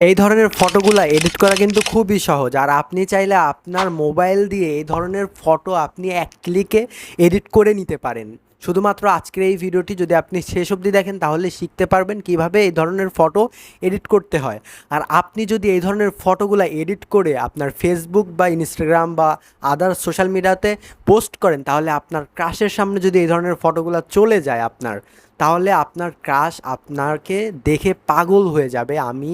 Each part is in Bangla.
এই ধরনের ফটোগুলা এডিট করা কিন্তু খুবই সহজ, আর আপনি চাইলে আপনার মোবাইল দিয়ে এই ধরনের ফটো আপনি এক ক্লিকে এডিট করে নিতে পারেন। শুধুমাত্র আজকের এই ভিডিওটি যদি আপনি শেষ অবধি দেখেন তাহলে শিখতে পারবেন কিভাবে এই ধরনের ফটো এডিট করতে হয়। আর আপনি যদি এই ধরনের ফটোগুলো এডিট করে আপনার ফেসবুক বা ইনস্টাগ্রাম বা আদার সোশ্যাল মিডিয়াতে পোস্ট করেন, তাহলে আপনার ক্রাশের সামনে যদি এই ধরনের ফটোগুলো চলে যায় তাহলে আপনার ক্রাশ আপনাকে দেখে পাগল হয়ে যাবে, আমি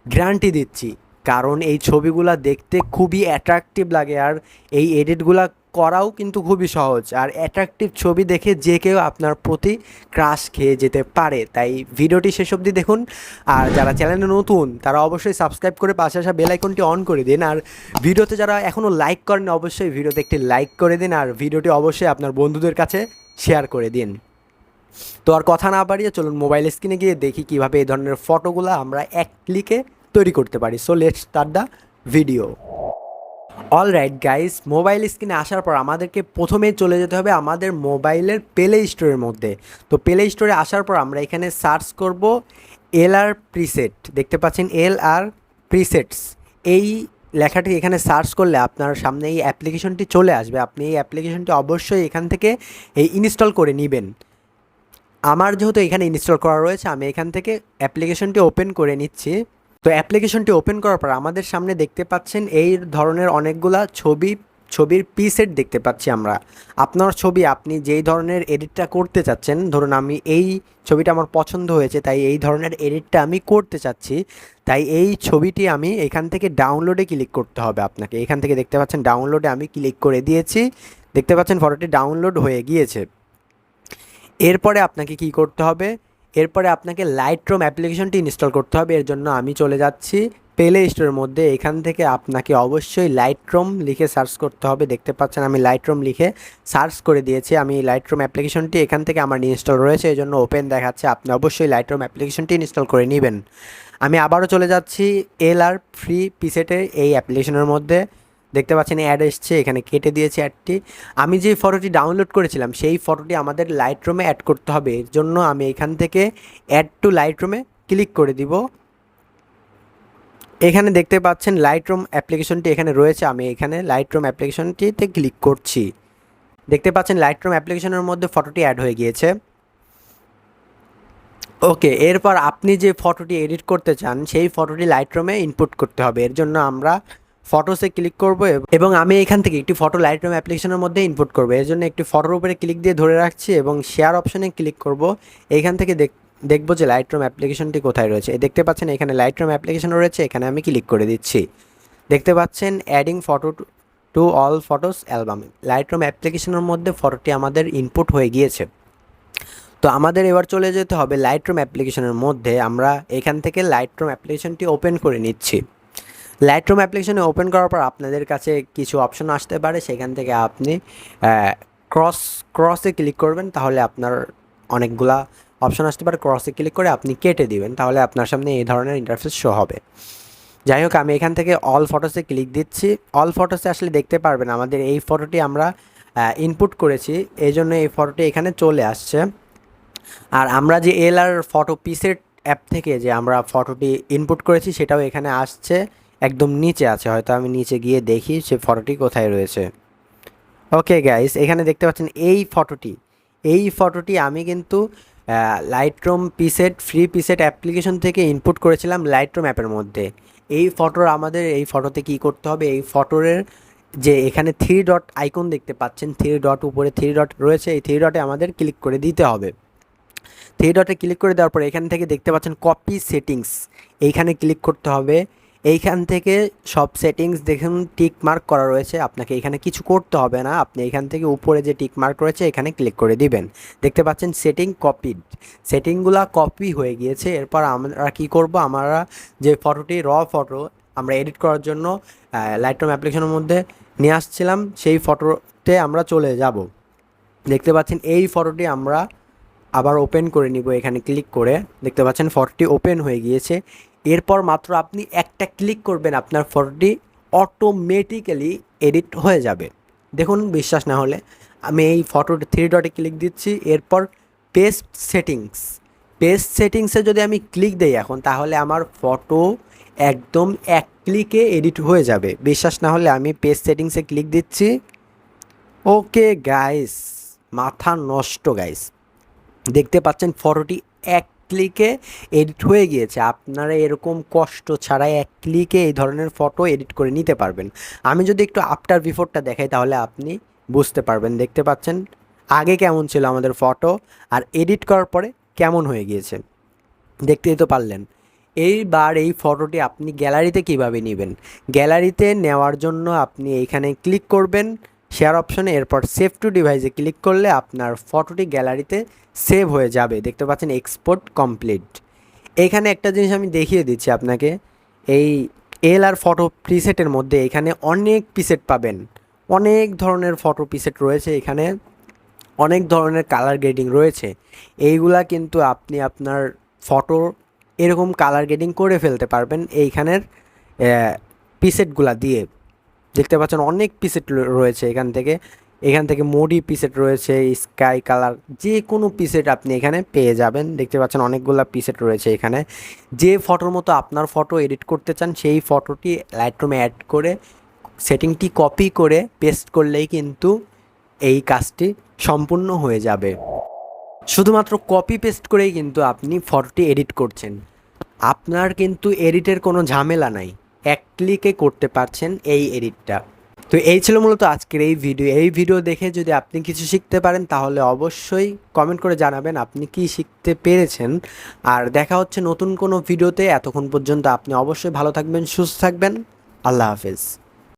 গ্যারান্টি দিচ্ছি। কারণ এই ছবিগুলা দেখতে খুবই অ্যাট্রাকটিভ লাগে, আর এই এডিটগুলা করাও কিন্তু খুবই সহজ। আর অ্যাট্রাকটিভ ছবি দেখে যে কেউ আপনার প্রতি ক্রাশ খেয়ে যেতে পারে। তাই ভিডিওটি শেষ অবধি দেখুন। আর যারা চ্যানেলে নতুন তারা অবশ্যই সাবস্ক্রাইব করে পাশে আসা বেল আইকনটি অন করে দিন। আর ভিডিওতে যারা এখনও লাইক করেন অবশ্যই ভিডিওতে একটি লাইক করে দিন, আর ভিডিওটি অবশ্যই আপনার বন্ধুদের কাছে শেয়ার করে দিন। তো আর কথা না বাড়িয়ে চলুন মোবাইল স্ক্রিনে গিয়ে দেখি কীভাবে এই ধরনের ফটোগুলো আমরা এক ক্লিকে তৈরি করতে পারি। So let's start the video. Alright guys, mobile স্ক্রিনে আসার পর আমাদেরকে প্রথমেই চলে যেতে হবে আমাদের মোবাইলের প্লে স্টোরের মধ্যে। তো প্লে স্টোরে আসার পর আমরা এখানে সার্চ করব LR প্রিসেট। দেখতে পাচ্ছেন LR প্রিসেটস, এই লেখাটি এখানে সার্চ করলে আপনার সামনে এই অ্যাপ্লিকেশনটি চলে আসবে। আপনি এই অ্যাপ্লিকেশনটি অবশ্যই এখান থেকে ইনস্টল করে নেবেন। আমার যেহেতু এখানে ইনস্টল করা রয়েছে, আমি এখান থেকে অ্যাপ্লিকেশনটি ওপেন করে নিচ্ছি। তো অ্যাপ্লিকেশনটি ওপেন করার পর আমাদের সামনে দেখতে পাচ্ছেন এই ধরনের অনেকগুলা ছবির প্রিসেট দেখতে পাচ্ছি আমরা। আপনার ছবি আপনি যেই ধরনের এডিটটা করতে চাচ্ছেন, ধরুন আমি এই ছবিটা আমার পছন্দ হয়েছে তাই এই ধরনের এডিটটা আমি করতে চাচ্ছি, তাই এই ছবিটি আমি এখান থেকে ডাউনলোডে ক্লিক করতে হবে আপনাকে। এখান থেকে দেখতে পাচ্ছেন ডাউনলোডে আমি ক্লিক করে দিয়েছি। দেখতে পাচ্ছেন ফটোটি ডাউনলোড হয়ে গিয়েছে। এরপরে আপনাকে কি করতে হবে, এরপরে আপনাকে লাইটরুম অ্যাপ্লিকেশনটি ইনস্টল করতে হবে। এর জন্য আমি চলে যাচ্ছি প্লে স্টোরের মধ্যে। এখান থেকে আপনাকে অবশ্যই লাইটরুম লিখে সার্চ করতে হবে। দেখতে পাচ্ছেন আমি লাইটরুম লিখে সার্চ করে দিয়েছি। আমি লাইটরুম অ্যাপ্লিকেশনটি এখান থেকে আমার ইনস্টল রয়েছে, এই জন্য ওপেন দেখাচ্ছে। আপনি অবশ্যই লাইটরুম অ্যাপ্লিকেশনটি ইনস্টল করে নেবেন। আমি আবারও চলে যাচ্ছি LR ফ্রি প্রিসেটের এই অ্যাপ্লিকেশনের মধ্যে। দেখতে পাচ্ছেন অ্যাড এসছে, এখানে কেটে দিয়েছি অ্যাডটি। আমি যে ফটোটি ডাউনলোড করেছিলাম সেই ফটোটি আমাদের লাইটরুমে অ্যাড করতে হবে। এর জন্য আমি এখান থেকে অ্যাড টু লাইটরুমে ক্লিক করে দিব। এখানে দেখতে পাচ্ছেন লাইটরুম অ্যাপ্লিকেশনটি এখানে রয়েছে, আমি এখানে লাইটরুম অ্যাপ্লিকেশনটিতে ক্লিক করছি। দেখতে পাচ্ছেন লাইটরুম অ্যাপ্লিকেশনের মধ্যে ফটোটি অ্যাড হয়ে গিয়েছে। ওকে, এরপর আপনি যে ফটোটি এডিট করতে চান সেই ফটোটি লাইটরুমে ইনপুট করতে হবে। এর জন্য আমরা ফটোসে ক্লিক করব এবং আমি এখান থেকে একটি ফটো লাইটরুম অ্যাপ্লিকেশনের মধ্যে ইনপুট করব। এর জন্য একটি ফটোর উপরে ক্লিক দিয়ে ধরে রাখছি এবং শেয়ার অপশনে ক্লিক করব। এইখান থেকে দেখব যে লাইটরুম অ্যাপ্লিকেশনটি কোথায় রয়েছে। দেখতে পাচ্ছেন এখানে লাইটরুম অ্যাপ্লিকেশন রয়েছে, এখানে আমি ক্লিক করে দিচ্ছি। দেখতে পাচ্ছেন adding photo to all photos album. Lightroom অ্যাপ্লিকেশনের মধ্যে ফটোটি আমাদের ইনপুট হয়ে গিয়েছে। তো আমাদের এবার চলে যেতে হবে লাইটরুম অ্যাপ্লিকেশনের মধ্যে। আমরা এখান থেকে লাইটরুম অ্যাপ্লিকেশনটি ওপেন করে নিচ্ছি। লাইটরুম অ্যাপ্লিকেশনে ওপেন করার পর আপনাদের কাছে কিছু অপশন আসতে পারে, সেখান থেকে আপনি ক্রসে ক্লিক করবেন, তাহলে আপনার অনেকগুলা অপশন আসতে পারে। ক্রসে ক্লিক করে আপনি কেটে দিবেন, তাহলে আপনার সামনে এই ধরনের ইন্টারফেস শো হবে। যাই হোক, আমি এখান থেকে অল ফটোসে ক্লিক দিচ্ছি। অল ফটোসে আসলে দেখতে পারবেন আমাদের এই ফটোটি আমরা ইনপুট করেছি, এই জন্য এই ফটোটি এখানে চলে আসছে। আর আমরা যে LR ফটো প্রিসেট অ্যাপ থেকে যে আমরা ফটোটি ইনপুট করেছি সেটাও এখানে আসছে, একদম নিচে আছে। হয়তো আমি নিচে গিয়ে দেখি সে ফটোটি কোথায় রয়েছে। ওকে গাইস, এখানে দেখতে পাচ্ছেন এই ফটোটি আমি কিন্তু Lightroom preset free preset application থেকে ইনপুট করেছিলাম লাইটরুম অ্যাপের মধ্যে। আমাদের এই ফটোতে কি করতে হবে, এই ফটোর যে এখানে 3 ডট আইকন দেখতে পাচ্ছেন, 3 ডট উপরে 3 ডট রয়েছে, এই 3 ডটে আমাদের ক্লিক করে দিতে হবে। 3 ডটে ক্লিক করে দেওয়ার পর এখান থেকে দেখতে পাচ্ছেন কপি সেটিংস, এইখানে ক্লিক করতে হবে। এইখান থেকে সব সেটিংস দেখুন টিক মার্ক করা রয়েছে, আপনাকে এখানে কিছু করতে হবে না। আপনি এখান থেকে উপরে যে টিক মার্ক রয়েছে এখানে ক্লিক করে দিবেন। দেখতে পাচ্ছেন সেটিংগুলো কপি হয়ে গিয়েছে। এরপর আমরা কি করব, আমরা যে ফটোটি ফটো আমরা এডিট করার জন্য লাইটরুম অ্যাপ্লিকেশনের মধ্যে নিয়ে আসছিলাম সেই ফটোতে আমরা চলে যাব। দেখতে পাচ্ছেন এই ফটোটি আমরা আবার ওপেন করে নিব। এখানে ক্লিক করে দেখতে পাচ্ছেন ফটোটি ওপেন হয়ে গিয়েছে। এরপর মাত্র আপনি একটা ক্লিক করবেন, আপনার ফটোটি অটোমেটিক্যালি এডিট হয়ে যাবে। দেখুন, বিশ্বাস না হলে আমি এই ফটোটি 3 ডটে ক্লিক দিচ্ছি। এরপর পেস্ট সেটিংসে যদি আমি ক্লিক দিই এখন, তাহলে আমার ফটো একদম এক ক্লিকে এডিট হয়ে যাবে। বিশ্বাস না হলে আমি পেজ সেটিংসে ক্লিক দিচ্ছি। ওকে গাইস, মাথা নষ্ট গাইস, দেখতে পাচ্ছেন ফটোটি এক ক্লিকে এডিট হয়ে গিয়েছে। আপনারা এরকম কষ্ট ছাড়াই এক ক্লিকে এই ধরনের ফটো এডিট করে নিতে পারবেন। আমি যদি একটু আফটার বিফোরটা দেখাই তাহলে আপনি বুঝতে পারবেন। দেখতে পাচ্ছেন আগে কেমন ছিল আমাদের ফটো আর এডিট করার পরে কেমন হয়ে গিয়েছে, দেখতেই তো পারলেন। এইবার এই ফটোটি আপনি গ্যালারিতে কিভাবে নেবেন? গ্যালারিতে নেওয়ার জন্য আপনি এইখানে ক্লিক করবেন শেয়ার অপশনে, এরপর সেভ টু ডিভাইসে ক্লিক করলে আপনার ফটোটি গ্যালারিতে সেভ হয়ে যাবে। দেখতে পাচ্ছেন এক্সপোর্ট কমপ্লিট। এখানে একটা জিনিস আমি দেখিয়ে দিচ্ছি আপনাকে, এই এল আর ফটো প্রিসেটের মধ্যে এখানে অনেক প্রিসেট পাবেন, অনেক ধরনের ফটো প্রিসেট রয়েছে এখানে, অনেক ধরনের কালার গ্রেডিং রয়েছে। এইগুলা কিন্তু আপনি আপনার ফটো এরকম কালার গ্রেডিং করে ফেলতে পারবেন এইখানের পিসেটগুলা দিয়ে। দেখতে পাচ্ছেন অনেক পিসেট রয়েছে এখান থেকে মোডি পিসেট রয়েছে, স্কাই কালার, যে কোনো পিসেট আপনি এখানে পেয়ে যাবেন। দেখতে পাচ্ছেন অনেকগুলো পিসেট রয়েছে এখানে। যে ফটোর মতো আপনার ফটো এডিট করতে চান সেই ফটোটি লাইটরুমে অ্যাড করে সেটিংটি কপি করে পেস্ট করলেই কিন্তু এই কাজটি সম্পূর্ণ হয়ে যাবে। শুধুমাত্র কপি পেস্ট করেই কিন্তু আপনি ফটোটি এডিট করছেন, আপনার কিন্তু এডিটের কোনো ঝামেলা নাই, এক ক্লিকে করতে পারছেন এই এডিটটা। তো এই ছিল মূলত আজকের এই ভিডিও দেখে যদি আপনি কিছু শিখতে পারেন তাহলে অবশ্যই কমেন্ট করে জানাবেন আপনি কি শিখতে পেরেছেন। আর দেখা হচ্ছে নতুন কোনো ভিডিওতে। এতক্ষণ পর্যন্ত আপনি অবশ্যই ভালো থাকবেন, সুস্থ থাকবেন। আল্লাহ হাফেজ।